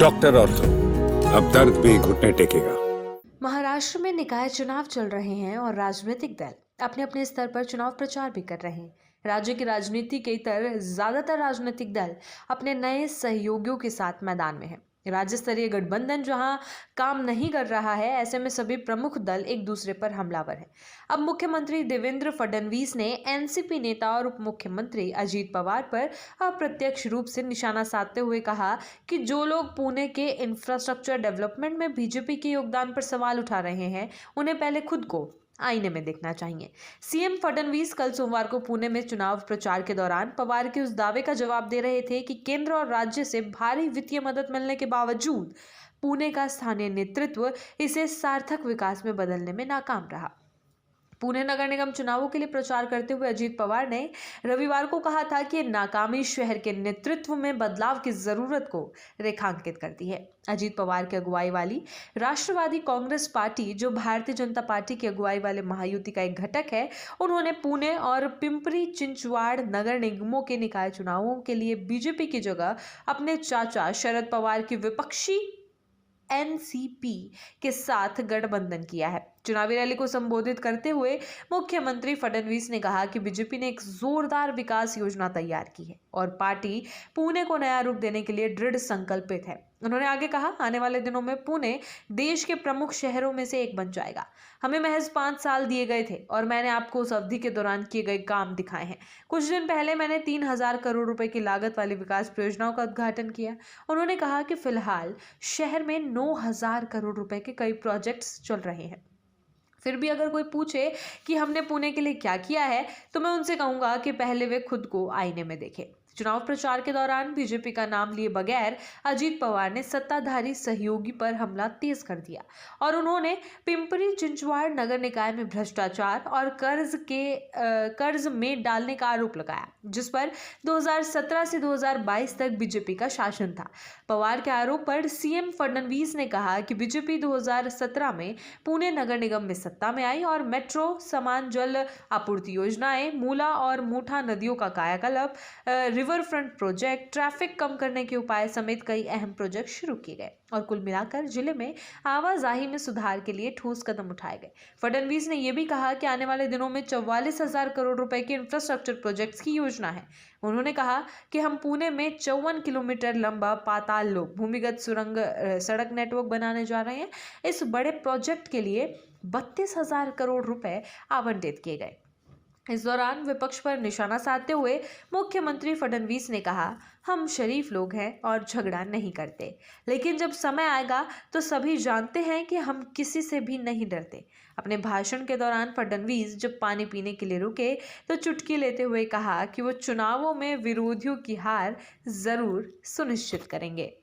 Doctor ortho, अब दर्द भी घुटने टेकेगा। महाराष्ट्र में निकाय चुनाव चल रहे हैं और राजनीतिक दल अपने अपने स्तर पर चुनाव प्रचार भी कर रहे हैं। राज्य की राजनीति के इतर ज्यादातर राजनीतिक दल अपने नए सहयोगियों के साथ मैदान में हैं। राज्य स्तरीय गठबंधन जहां काम नहीं कर रहा है, ऐसे में सभी प्रमुख दल एक दूसरे पर हमलावर हैं। अब मुख्यमंत्री देवेंद्र फडणवीस ने एनसीपी नेता और उप मुख्यमंत्री अजीत पवार पर अप्रत्यक्ष रूप से निशाना साधते हुए कहा कि जो लोग पुणे के इंफ्रास्ट्रक्चर डेवलपमेंट में बीजेपी के योगदान पर सवाल उठा रहे हैं, उन्हें पहले खुद को आईने में देखना चाहिए। सीएम फडणवीस कल सोमवार को पुणे में चुनाव प्रचार के दौरान पवार के उस दावे का जवाब दे रहे थे कि केंद्र और राज्य से भारी वित्तीय मदद मिलने के बावजूद पुणे का स्थानीय नेतृत्व इसे सार्थक विकास में बदलने में नाकाम रहा। पुणे नगर निगम चुनावों के लिए प्रचार करते हुए अजीत पवार ने रविवार को कहा था कि नाकामी शहर के नेतृत्व में बदलाव की जरूरत को रेखांकित करती है। अजीत पवार की अगुवाई वाली राष्ट्रवादी कांग्रेस पार्टी, जो भारतीय जनता पार्टी की अगुवाई वाले महायुति का एक घटक है, उन्होंने पुणे और पिंपरी चिंचवाड़ नगर निगमों के निकाय चुनावों के लिए बीजेपी की जगह अपने चाचा शरद पवार की विपक्षी एनसीपी के साथ गठबंधन किया है। चुनावी रैली को संबोधित करते हुए मुख्यमंत्री फडणवीस ने कहा कि बीजेपी ने एक जोरदार विकास योजना तैयार की है और पार्टी पुणे को नया रूप देने के लिए दृढ़ संकल्पित है। उन्होंने आगे कहा, आने वाले दिनों में पुणे देश के प्रमुख शहरों में से एक बन जाएगा। हमें महज 5 साल दिए गए थे और मैंने आपको उस अवधि के दौरान किए गए काम दिखाए हैं। कुछ दिन पहले मैंने 3000 करोड़ रुपए की लागत वाली विकास परियोजनाओं का उद्घाटन किया। उन्होंने कहा कि फिलहाल शहर में 9000 करोड़ रुपए के कई प्रोजेक्ट्स चल रहे हैं। फिर भी अगर कोई पूछे कि हमने पुणे के लिए क्या किया है, तो मैं उनसे कहूंगा कि पहले वे खुद को आईने में देखें। चुनाव प्रचार के दौरान बीजेपी का नाम लिए बगैर अजीत पवार ने सत्ताधारी सहयोगी पर हमला तेज कर दिया और उन्होंने पिंपरी चिंचवाड़ नगर निकाय में भ्रष्टाचार और कर्ज में डालने का आरोप लगाया, जिस पर 2017 से 2022 तक बीजेपी का शासन था। पवार के आरोप पर सीएम फडणवीस ने कहा कि बीजेपी 2017 में पुणे नगर निगम में सत्ता में आई और मेट्रो, समान जल आपूर्ति योजनाएं, मूला और मूठा नदियों का कायाकल्प, रिवर फ्रंट प्रोजेक्ट, ट्रैफिक कम करने के उपाय समेत कई अहम प्रोजेक्ट शुरू किए गए और कुल मिलाकर जिले में आवाजाही में सुधार के लिए ठोस कदम उठाए गए। फडणवीस ने यह भी कहा कि आने वाले दिनों में 44,000 करोड़ रुपए के इंफ्रास्ट्रक्चर प्रोजेक्ट्स की योजना है। उन्होंने कहा कि हम पुणे में 54 किलोमीटर लंबा पाताल लोक भूमिगत सुरंग सड़क नेटवर्क बनाने जा रहे हैं। इस बड़े प्रोजेक्ट के लिए 32,000 करोड़ रुपए आवंटित किए गए। इस दौरान विपक्ष पर निशाना साधते हुए मुख्यमंत्री फडणवीस ने कहा, हम शरीफ लोग हैं और झगड़ा नहीं करते, लेकिन जब समय आएगा तो सभी जानते हैं कि हम किसी से भी नहीं डरते। अपने भाषण के दौरान फडणवीस जब पानी पीने के लिए रुके तो चुटकी लेते हुए कहा कि वो चुनावों में विरोधियों की हार जरूर सुनिश्चित करेंगे।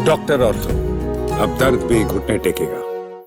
डॉक्टर ऑर्थो, अब दर्द भी घुटने टेकेगा।